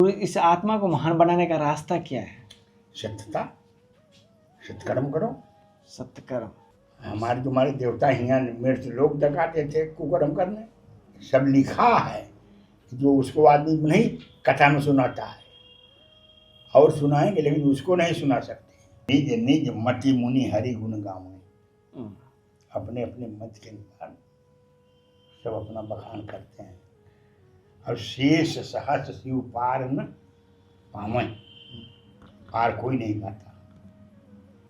गुरु इस आत्मा को महान बनाने का रास्ता क्या है? सत्यता, सत्कर्म करो। सत्कर्म। हमारे तुम्हारे देवता यहाँ मृत लोग डकाते थे कुकर्म करने, सब लिखा है। जो उसको आदमी नहीं कथा में सुनाता है और सुनाएंगे, लेकिन उसको नहीं सुना सकते। निज निज मति मुनि हरि गुण गावे, अपने अपने मत के अनुसार सब अपना बखान करते हैं। और शेष सहस्र शिव पार न पावे, पार कोई नहीं पाता।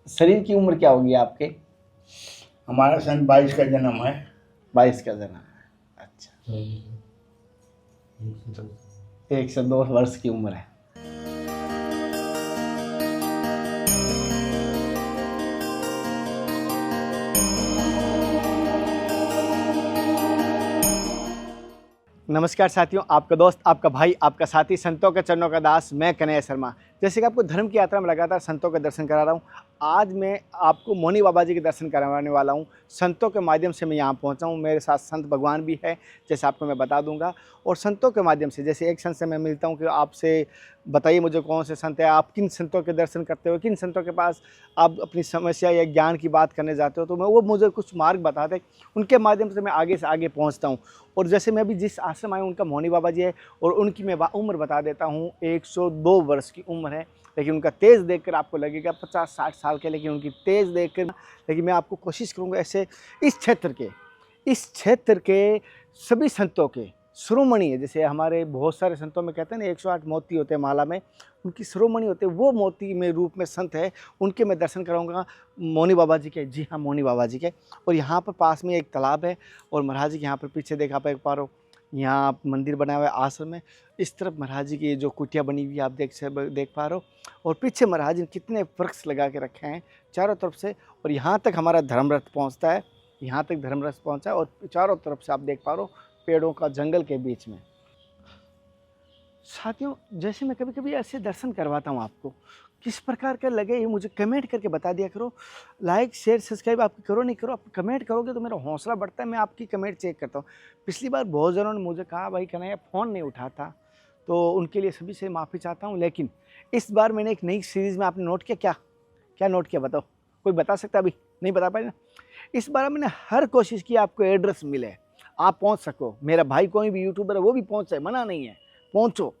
शरीर की उम्र क्या होगी आपके? हमारा सन 22 का जन्म है। 22 का जन्म है। अच्छा, 102 वर्ष की उम्र है। नमस्कार साथियों, आपका दोस्त, आपका भाई, आपका साथी, संतों के चरणों का दास, मैं कन्हैया शर्मा। जैसे कि आपको धर्म की यात्रा में लगातार संतों के दर्शन करा रहा हूँ, आज मैं आपको मौनी बाबा जी के दर्शन करवाने वाला हूँ। संतों के माध्यम से मैं यहाँ पहुँचा हूँ। मेरे साथ संत भगवान भी है, जैसे आपको मैं बता दूंगा। और संतों के माध्यम से, जैसे एक संत से मैं मिलता हूँ कि आपसे बताइए मुझे कौन से संत है, आप किन संतों के दर्शन करते हो, किन संतों के पास आप अपनी समस्या या ज्ञान की बात करने जाते हो, तो मैं वो मुझे कुछ मार्ग बताते, उनके माध्यम से मैं आगे से आगे पहुँचता हूँ। और जैसे मैं भी जिस आश्रम आया हूँ उनका मौनी बाबा जी है, और उनकी मैं उम्र बता देता हूँ। 102 वर्ष की उम्र है, लेकिन उनका तेज देखकर आपको लगेगा 50-60 साल के, लेकिन उनकी तेज देखकर, लेकिन मैं आपको कोशिश करूँगा ऐसे इस क्षेत्र के सभी संतों के शिरोमणि है। जैसे हमारे बहुत सारे संतों में कहते हैं ना 108 मोती होते हैं माला में, उनकी शिरोमणि होते हैं, वो मोती में रूप में संत है, उनके मैं दर्शन कराऊंगा मौनी बाबा जी के। जी हाँ, मौनी बाबा जी के। और यहाँ पर पास में एक तालाब है, और महाराज जी के यहाँ पर पीछे देखा पा रहे हो, यहाँ आप मंदिर बनाया हुआ है आश्रम में। इस तरफ महाराज जी की जो कुटिया बनी हुई है आप देख पा रहे हो, और पीछे महाराज जी ने कितने वृक्ष लगा के रखे हैं चारों तरफ से। और यहाँ तक हमारा धर्मरथ पहुँचता है, यहाँ तक धर्मरथ पहुँचा है, और चारों तरफ से आप देख पा रहे हो पेड़ों का जंगल के बीच में। साथियों, जैसे मैं कभी कभी ऐसे दर्शन करवाता हूँ आपको, किस प्रकार के लगे ये मुझे कमेंट करके बता दिया करो। लाइक शेयर सब्सक्राइब आप करो नहीं करो, आप कमेंट करोगे तो मेरा हौसला बढ़ता है, मैं आपकी कमेंट चेक करता हूँ। पिछली बार बहुत जनों ने मुझे कहा भाई कन्हैया फ़ोन नहीं उठाता, तो उनके लिए सभी से माफ़ी चाहता हूँ। लेकिन इस बार मैंने एक नई सीरीज़ में, आपने नोट किया क्या नोट किया बताओ, कोई बता सकता? अभी नहीं बता पाए ना। इस बार मैंने हर कोशिश की आपको एड्रेस मिले, आप पहुंच सको। मेरा भाई कोई भी यूट्यूबर है वो भी पहुंच जाए, मना नहीं है, पहुंचो।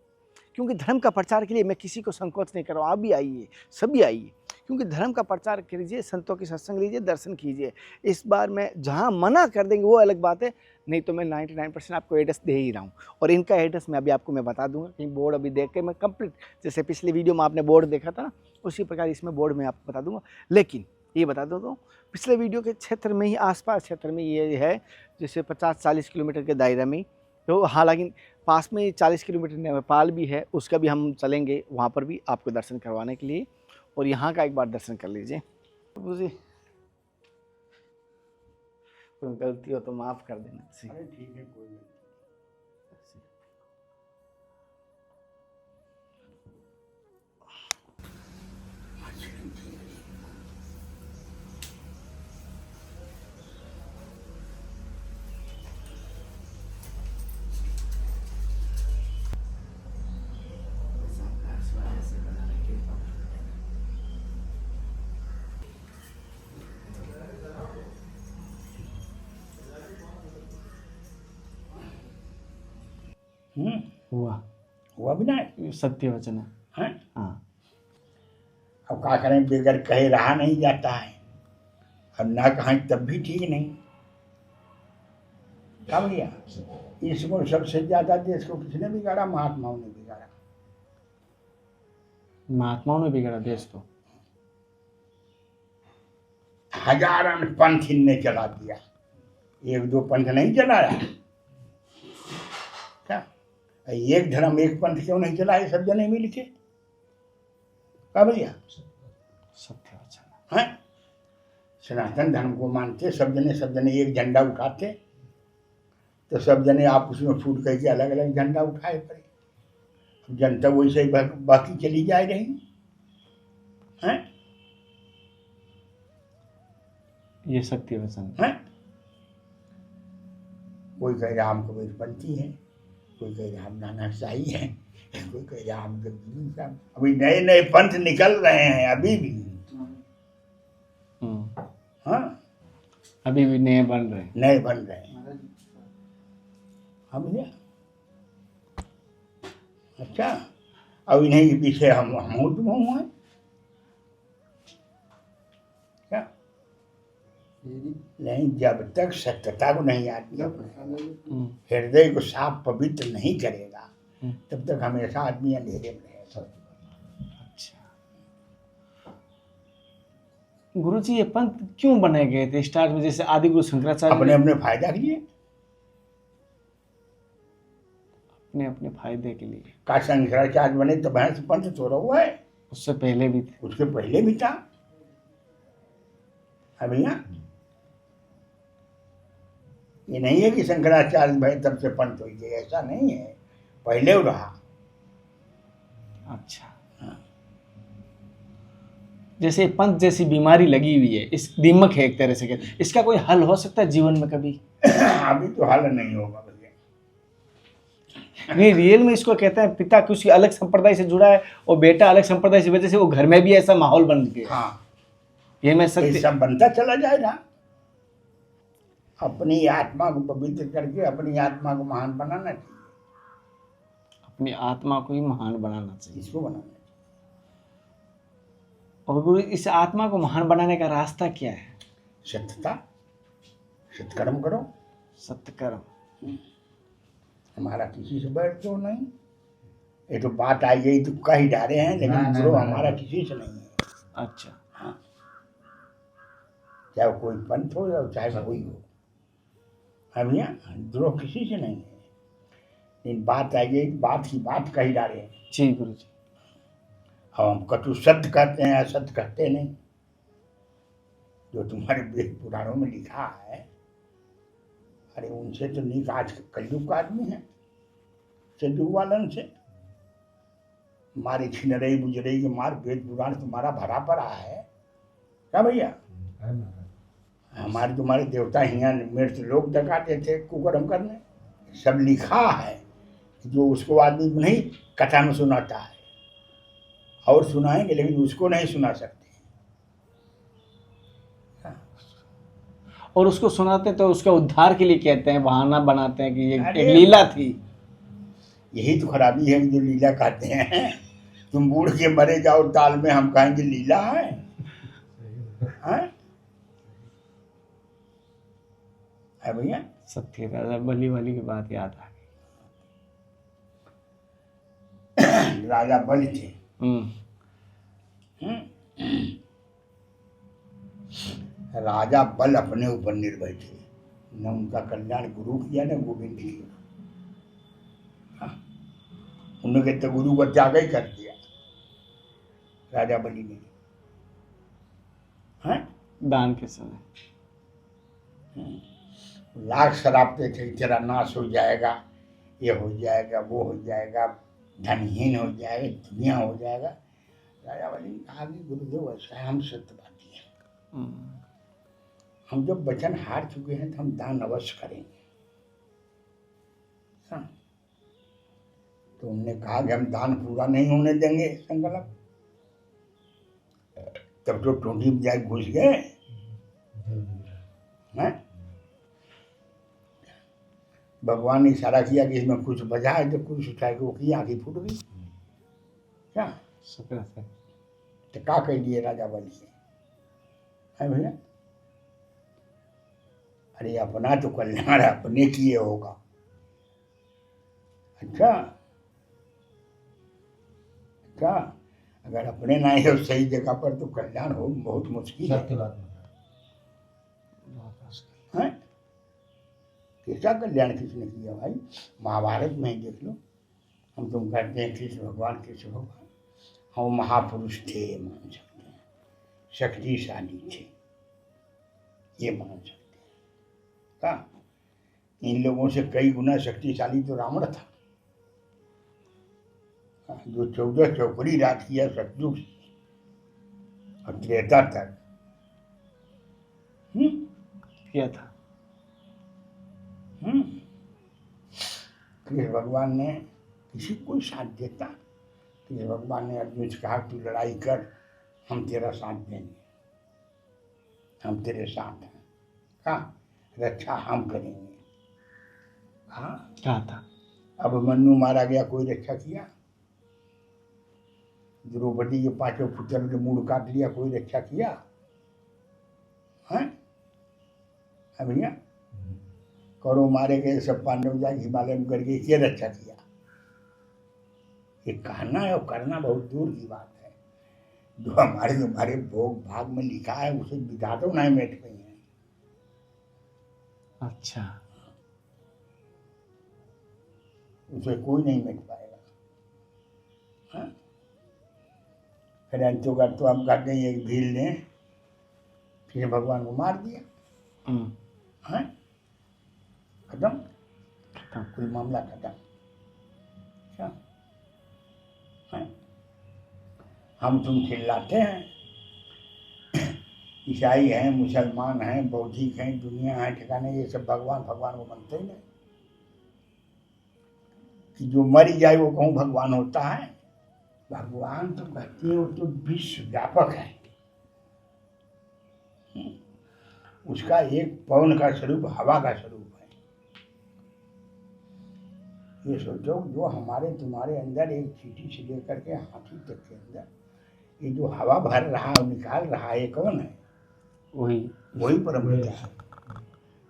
क्योंकि धर्म का प्रचार के लिए मैं किसी को संकोच नहीं कर रहा हूँ। आप भी आइए, सभी आइए, क्योंकि धर्म का प्रचार कीजिए, संतों की सत्संग लीजिए, दर्शन कीजिए। इस बार मैं जहाँ मना कर देंगे वो अलग बात है, नहीं तो मैं 99% आपको एड्रेस दे ही रहा हूँ। और इनका एड्रेस मैं अभी आपको मैं बता दूंगा, कहीं बोर्ड अभी देख के मैं कंप्लीट, जैसे पिछली वीडियो में आपने बोर्ड देखा था ना, उसी प्रकार इसमें बोर्ड में आपको बता दूंगा। लेकिन ये बता दो तो पिछले वीडियो के क्षेत्र में ही, आसपास क्षेत्र में ये है, जैसे 50-40 किलोमीटर के दायरे में। तो हालांकि पास में 40 किलोमीटर नेपाल भी है, उसका भी हम चलेंगे, वहाँ पर भी आपको दर्शन करवाने के लिए। और यहाँ का एक बार दर्शन कर लीजिए। मुझे कोई गलती हो तो माफ़ कर देना। अरे ठीक है, कोई नहीं। हुआ भी ना, सत्य वचन है। हैं? हाँ, अब क्या करें, बेगर कहे रहा नहीं जाता है, और ना कहें तब भी ठीक नहीं। क्या भैया, इसको सबसे ज्यादा देश को किसने बिगाड़ा? महात्माओं ने बिगाड़ा। महात्माओं ने बिगड़ा देश तो। हजारों पंथ इनने चला दिया, 1-2 पंथ नहीं चलाया। क्या एक धर्म एक पंथ क्यों नहीं चलाए सब जने मिल के? क्या भैया, सत्य वचन है। सनातन धर्म को मानते सब जने एक झंडा उठाते, तो सब जने आपस में फूट करके अलग अलग झंडा उठाए पड़े। जनता वैसे ही बाकी चली जा रही है। ये सत्य वचन है। कोई कहे राम कबीर पंथी है, कोई कह रहा हम नाना शाही है, कोई कह रहा हम जगजीवन साहब। अभी नए नए पंथ निकल रहे हैं अभी भी। हाँ, अभी भी नए बन रहे हैं। नए बन रहे हैं। हाँ भैया, अच्छा, अब इन्हीं के पीछे हम तुम हैं क्या? नहीं, जब तक सत्यता को नहीं आदमी हृदय को साफ पवित्र नहीं करेगा तब तक हमेशा आदमी अंधेरे में रहेगा। अच्छा गुरु जी, ये पंथ क्यों बनाए गए थे स्टार्ट में? जैसे आदि गुरु शंकराचार्य अपने अपने फायदा के लिए, अपने अपने फायदे के लिए। का शंकराचार्य बने तो भैंस पंथ थोड़ा हुआ है, उससे पहले भी थे। उसके पहले भी था। है भैया, ये नहीं है कि शंकराचार्य भाई तब से पंथ हुई है, ऐसा नहीं है, पहले वो रहा। अच्छा, हाँ। जैसे पंथ जैसी बीमारी लगी हुई है, इस दीमक है एक तरह से, इसका कोई हल हो सकता है जीवन में कभी? अभी तो हल नहीं होगा भैया। नहीं, रियल में इसको कहते हैं पिता किसी अलग संप्रदाय से जुड़ा है और बेटा अलग संप्रदाय से, वजह से वो घर में भी ऐसा माहौल बन गया। हाँ, ये मैं ये सत्य सब बनता चला जाएगा। अपनी आत्मा को पवित्र करके अपनी आत्मा को महान बनाना चाहिए। अपनी आत्मा को ही महान बनाना चाहिए। इसको बनाना चाहिए। और गुरु, इस आत्मा को महान बनाने का रास्ता क्या है? सत्यता, सत्कर्म करो। सत्कर्म। हमारा किसी से बैठ तो नहीं, ये तो बात आई गई तो कह ही डाले हैं, लेकिन चलो हमारा किसी से नहीं है। अच्छा, हाँ, चाहे कोई पंथ हो या चाहे कोई हो, हम यहाँ द्रोह किसी से नहीं है। लेकिन बात आई गई, बात की बात कही डाले हैं। जी गुरु जी। अब हम कटु सत्य कहते हैं, असत्य कहते नहीं। जो तुम्हारे वेद पुराणों में लिखा है, अरे उनसे तो नीक आज कलयुग का आदमी है, सतयुग वालन से। मारे छिनरई बुजरई के मार वेद पुराण तुम्हारा भरा पड़ा है क्या भैया? हमारे तुम्हारे देवता हियाँ मृत लोग डकाते थे कुकर्म करने, सब लिखा है। जो उसको आदमी नहीं कथा में सुनाता है, और सुनाएंगे लेकिन उसको नहीं सुना सकते। और उसको सुनाते तो उसका उद्धार के लिए कहते हैं, बहाना बनाते हैं कि ये अरे एक लीला थी। यही तो खराबी है कि जो लीला कहते हैं। तुम बूढ़ के मरे जाओ ताल में, हम कहेंगे लीला है, है भैया? सत्य राजा बलि वाली की बात याद आ गई। राजा बलि थे। राजा बल अपने ऊपर निर्भय थे, न उनका कल्याण गुरु किया न गोविंद किया। उन्होंने तो गुरु को त्याग ही कर दिया राजा बलि ने, हैं? दान के समय लाख शराबते थे, तेरा नाश हो जाएगा, ये हो जाएगा, वो हो जाएगा, धनहीन हो जाएगा, दुनिया हो जाएगा। राजा बलि ने कहा कि गुरुदेव ऐसा है, हम सत्यवादी हैं, हम जब वचन हार चुके हैं तो हम दान अवश्य करेंगे। हाँ, तो उन्होंने कहा कि हम दान पूरा नहीं होने देंगे संकल्प। तब तो टोटी में जाए घुस गए हैं। भगवान ने इशारा किया कि इसमें कुछ बजा है, तो कुछ उठा के वो की आँखें फूट गई। क्या तो का कह दिए राजा बलि से, है भैया? अरे अपना तो कल्याण अपने किए होगा। अच्छा, अगर अपने ना ही हो सही जगह पर तो कल्याण हो बहुत मुश्किल है। किसका कल्याण किसने किया भाई? महाभारत में ही देख लो। हम तुम कहते हैं कृष्ण भगवान, कृष्ण भगवान, हम महापुरुष थे मान सकते हैं, शक्तिशाली थे ये मान सकते हैं। क्या इन लोगों से कई गुना शक्तिशाली तो रावण था, जो 14 चौकड़ी राज किया सतयुग और त्रेता तक किया था। कृष्ण भगवान ने किसी को ही साथ देता। कृष्ण भगवान ने अर्जुन से कहा तू लड़ाई कर, हम तेरा साथ देंगे, हम तेरे साथ हैं। कहा रक्षा हम करेंगे। कहा था। अब मन्नू मारा गया, कोई रक्षा किया? द्रौपदी के 5 पुत्र ने मूड काट लिया, कोई रक्षा किया है? भैया कौरव मारे गए, सब पांडव जाके हिमालय में कर गए, क्या रक्षा किया? ये कहना है और करना बहुत दूर की बात है। जो हमारे भोग भाग में लिखा है उसे विधाता नहीं मिट गई है। अच्छा, उसे कोई नहीं मिट पाएगा। हाँ? फिर अंतों का तो हम कहते हैं एक भील ने फिर भगवान को मार दिया। है खत्म, कुल मामला खत्म। अच्छा है? हम तुम चिल्लाते हैं, ईसाई हैं, मुसलमान हैं, बौद्धिक हैं, दुनिया है ठिकाने, ये सब भगवान भगवान को मानते ही नहीं। कि जो मर जाए वो कहूँ भगवान होता है? भगवान तो कहते हैं वो तो विश्व व्यापक है। उसका एक पवन का स्वरूप हवा का स्वरूप है। ये सोचो जो हमारे तुम्हारे अंदर एक चींटी से लेकर के हाथी तक के अंदर ये जो हवा भर रहा है निकाल रहा है, ये कौन है? वही परम पिता है।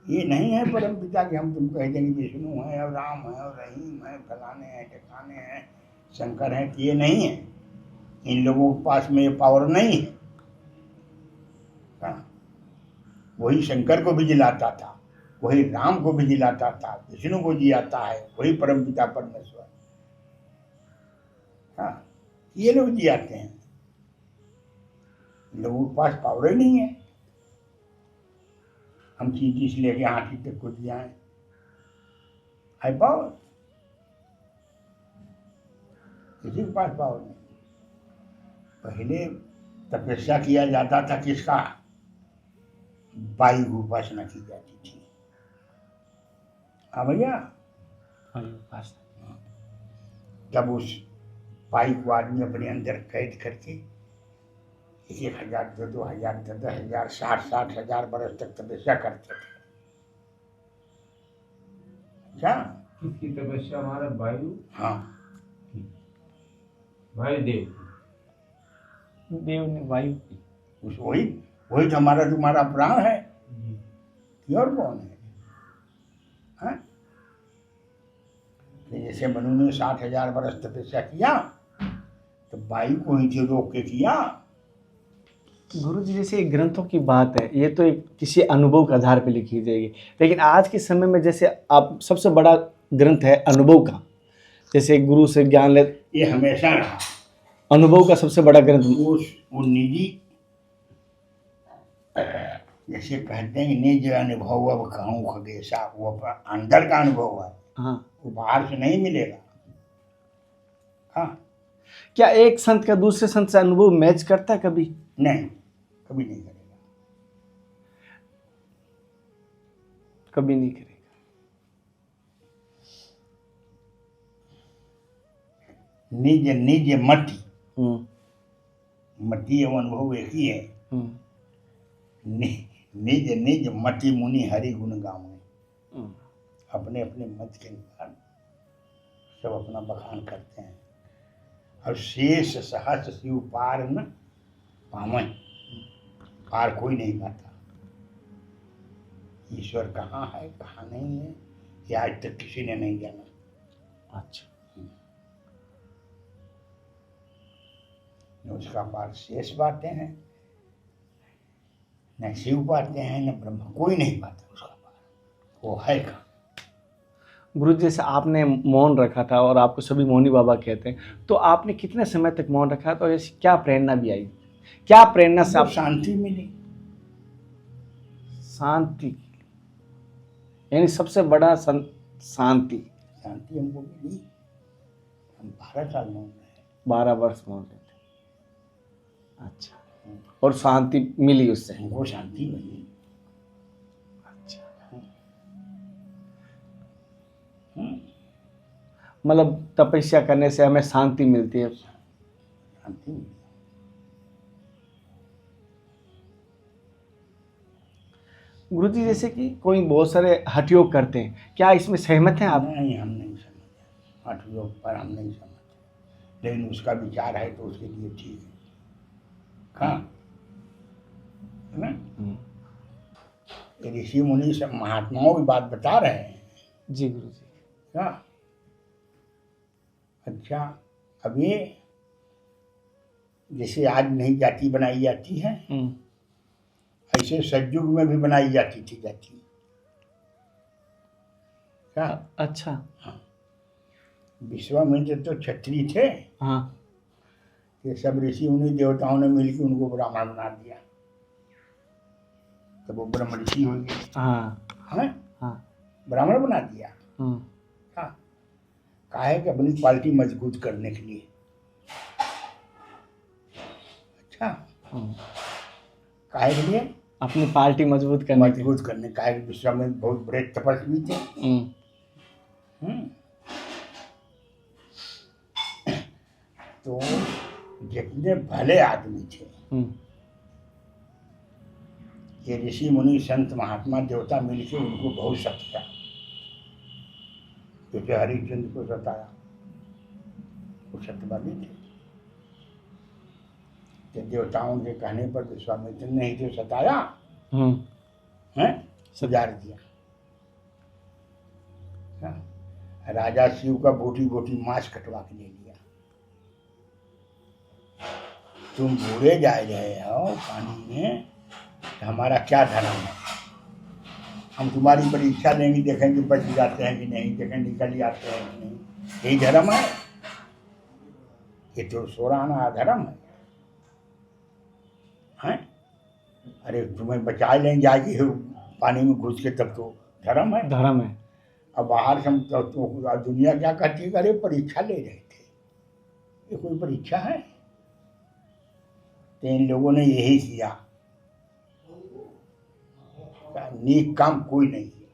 ये नहीं है परम पिता कि हम तुम कह देंगे विष्णु है और राम है और रहीम है, फलाने हैं ठिकाने हैं, शंकर हैं। ये नहीं है। इन लोगों के पास में ये पावर नहीं है। हाँ? वही शंकर को भी जिलाता था, वही राम को भी जिलाता था, विष्णु को जिलाता है, वही परम पिता परमेश्वर। हाँ, ये लोग जियाते हैं। लोगों के पास पावर ही नहीं है। हम चींटी से लेके हाथी तक को जियाए, है पावर? किसी के पास पावर नहीं। पहले तपस्या किया जाता था किसका? वायु की उपासना की जाती थी। हाँ भैया, जब उस वायु को आदमी अपने अंदर कैद करके 1000, 2000, 10,000, 60,000 बरस तक तपस्या करते थे। क्या किसकी तपस्या? हमारा वायु। हाँ, वायु देव ने वायु उस वही तो हमारा तुम्हारा प्राण है कि और कौन है? हाँ? जैसे मनु ने 60,000 बरस तपस्या किया तो वायु को ही जो रोक के किया। गुरु जी, जैसे ग्रंथों की बात है, ये तो एक किसी अनुभव के आधार पर लिखी जाएगी, लेकिन आज के समय में जैसे आप सबसे बड़ा ग्रंथ है अनुभव का, जैसे गुरु से ज्ञान ले, ये हमेशा रहा अनुभव का सबसे बड़ा ग्रंथ। वो निजी, जैसे कहते हैं निज अनुभव अब कहूँ खगेशा, वो अंदर का अनुभव है। हाँ, वो बाहर से नहीं मिलेगा। हाँ, क्या एक संत का दूसरे संत से अनुभव मैच करता है कभी? नहीं, कभी नहीं करेगा। कभी नहीं करेगा। निज निज मति, मति एवं अनुभव एक ही है। निज निज मति मुनि हरि गुण गावे। अपने अपने मत के अनुसार सब अपना बखान करते हैं। और शेष सहस शिव पार न पावन, पार कोई नहीं पाता। ईश्वर कहाँ है कहाँ नहीं है ये आज तक किसी ने नहीं जाना। अच्छा, न उसका पार शेष पाते हैं, न शिव पाते हैं, न ब्रह्म, कोई नहीं पाता उसका पार। वो है कहाँ? गुरु जी, जैसे आपने मौन रखा था और आपको सभी मौनी बाबा कहते हैं, तो आपने कितने समय तक मौन रखा था और ऐसी क्या प्रेरणा भी आई? क्या प्रेरणा से आप शांति मिली? शांति, यानी सबसे बड़ा शांति हमको मिली। हम 12 साल मौन रहे। 12 वर्ष मौन रहे थे। अच्छा, और शांति मिली उससे? हमको शांति मिली। मतलब तपस्या करने से हमें शांति मिलती है। शांति मिलती गुरुजी जैसे कि कोई बहुत सारे हठ योग करते हैं, क्या इसमें सहमत हैं है। आप? नहीं, हम नहीं समझते, हठ योग पर हम नहीं समझते, लेकिन उसका विचार है तो उसके लिए ठीक है। हाँ, है ना? ये ऋषि मुनि सब महात्माओं की बात बता रहे हैं। जी गुरुजी। क्या? अच्छा, अब ये जैसे आज नई जाति बनाई जाती है, ऐसे सतयुग में भी बनाई जाती थी जाति। क्या? अच्छा। हाँ, विश्वामित्र तो क्षत्रिय थे। हाँ। ये सब ऋषि मुनि देवताओं ने मिलकर उनको ब्राह्मण बना दिया, तो वो ब्रह्म ऋषि हो गए। हाँ। हाँ, हाँ। ब्राह्मण बना दिया। हाँ, काहे कि अपनी पार्टी मजबूत करने के लिए। अच्छा, काहे के लिए? अपनी पार्टी मजबूत करने के मजबूत करने। काहे कि विश्वामित्र बहुत बड़े तपस्वी थे। तो जितने भले आदमी थे, ये ऋषि मुनि संत महात्मा देवता मिलके उनको बहुत सताया। जैसे हरिश्चंद्र को सताया, वो सत्यवादी थे। कि देवताओं के कहने पर विश्वामित्र ने ही तो सताया, हैं? सुधार दिया। हाँ? राजा शिव का बोटी बोटी मांस कटवा के ले लिया। तुम बूढ़े जा रहे हो पानी में, तो हमारा क्या धर्म है? हम तुम्हारी परीक्षा लेंगे, देखेंगे बच जाते हैं कि नहीं, देखेंगे निकल जाते हैं कि नहीं। यही धर्म है? ये तो सोराना धर्म है। हैं? अरे तुम्हें बचा लें जाके पानी में घुस के, तब तो धर्म है। धर्म है। अब बाहर से हम तो दुनिया क्या कहती है? अरे परीक्षा ले रहे थे। ये कोई परीक्षा है? तो इन लोगों ने यही किया, नेक काम कोई नहीं किया।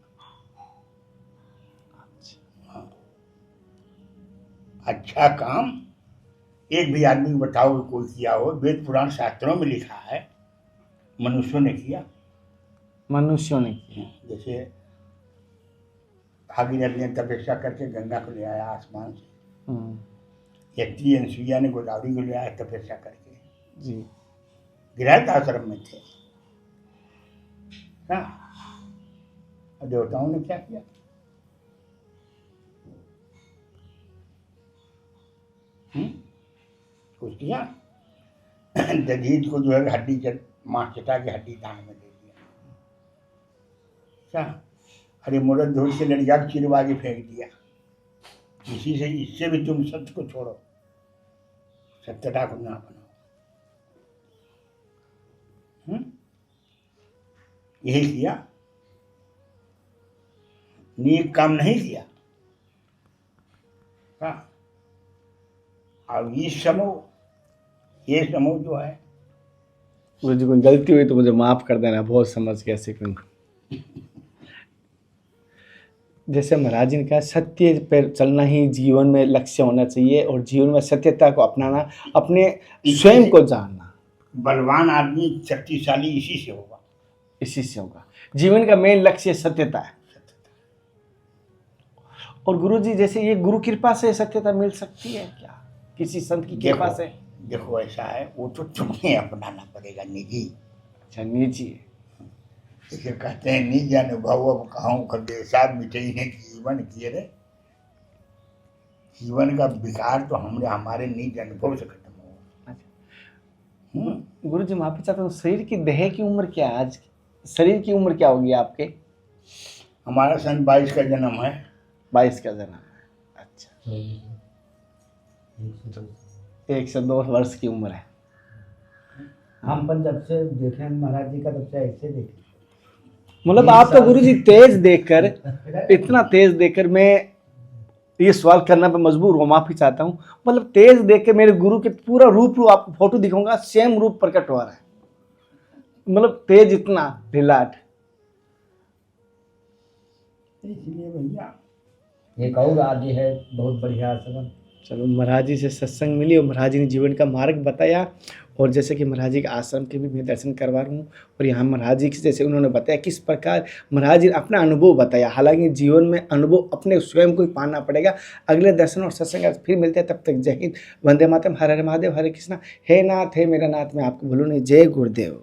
हाँ। अच्छा काम एक भी आदमी बताओ कोई किया हो? वेद पुराण शास्त्रों में लिखा है मनुष्यों ने किया। मनुष्यों ने किया। जैसे भागीरथ ने तपस्या करके गंगा को ले आया आसमान से। यत्री अनसुईया ने गोदावरी को ले आया तपस्या करके। जी। गृहस्थ आश्रम में थे। हाँ, देवताओं ने क्या किया? कुछ किया? दधीच को जो है हड्डी मांस चटा के हड्डी दान में दे दिया। क्या? अरे मुरद धूल से लड़िया को चिरवा के फेंक दिया। इसी से, इससे भी तुम सत्य को छोड़ो, सत्यता को ना बनाओ। यही किया, नेक काम नहीं किया। हाँ, अब इस समूह, ये समूह जो है, मुझे कोई गलती हुई तो मुझे माफ कर देना, बहुत समझ गया सीखूं। जैसे महाराज जी ने कहा, सत्य पर चलना ही जीवन में लक्ष्य होना चाहिए, और जीवन में सत्यता को अपनाना, अपने स्वयं को जानना। बलवान आदमी शक्तिशाली इसी से होगा। इसी से होगा। जीवन का मेन लक्ष्य सत्यता है। और गुरु जी जैसे ये गुरु कृपा से सत्यता मिल सकती है क्या, किसी संत की कृपा से? देखो ऐसा है, वो तो तुम्हें अपनाना पड़ेगा निजी। अच्छा, निजी है। जैसे कहते हैं निज अनुभव अब कहूँ खदेशा मिटे ही है जीवन किए रे। जीवन का विकार तो हमारे निज अनुभव से खत्म होगा। गुरु जी माफी चाहता हूँ, शरीर की देह की उम्र क्या है आज? शरीर की उम्र क्या होगी आपके? हमारा सन 22 का जन्म है। 22 का जन्म है। अच्छा, 102 वर्ष की उम्र है। हम पर जब से देखे महाराज जी का, तब से ऐसे देखे। मतलब आप तो गुरु जी तेज देखकर, इतना तेज देखकर मैं ये सवाल करना पे मजबूर हूँ, माफी चाहता हूँ। मतलब तेज देख के मेरे गुरु के पूरा रूप आपको फोटो दिखाऊंगा, सेम रूप प्रकट हो रहा है। मतलब तेज इतना ढिलाट। इसलिए भैया एक और आगे है बहुत बढ़िया आश्रम। चलो, महाराज जी से सत्संग मिली और महाराज जी ने जीवन का मार्ग बताया, और जैसे कि महाराज जी के आश्रम के भी मैं दर्शन करवा रहा हूँ, और यहाँ महाराज जी की जैसे उन्होंने बताया किस प्रकार महाराज जी ने अपना अनुभव बताया। हालांकि जीवन में अनुभव अपने स्वयं को ही पाना पड़ेगा। अगले दर्शन और सत्संग फिर मिलते हैं, तब तक जय हिंद, वंदे मातरम, हर हर महादेव, हरे कृष्णा। हे नाथ, हे मेरा नाथ, मैं आपको भूलूँ नहीं। जय गुरुदेव।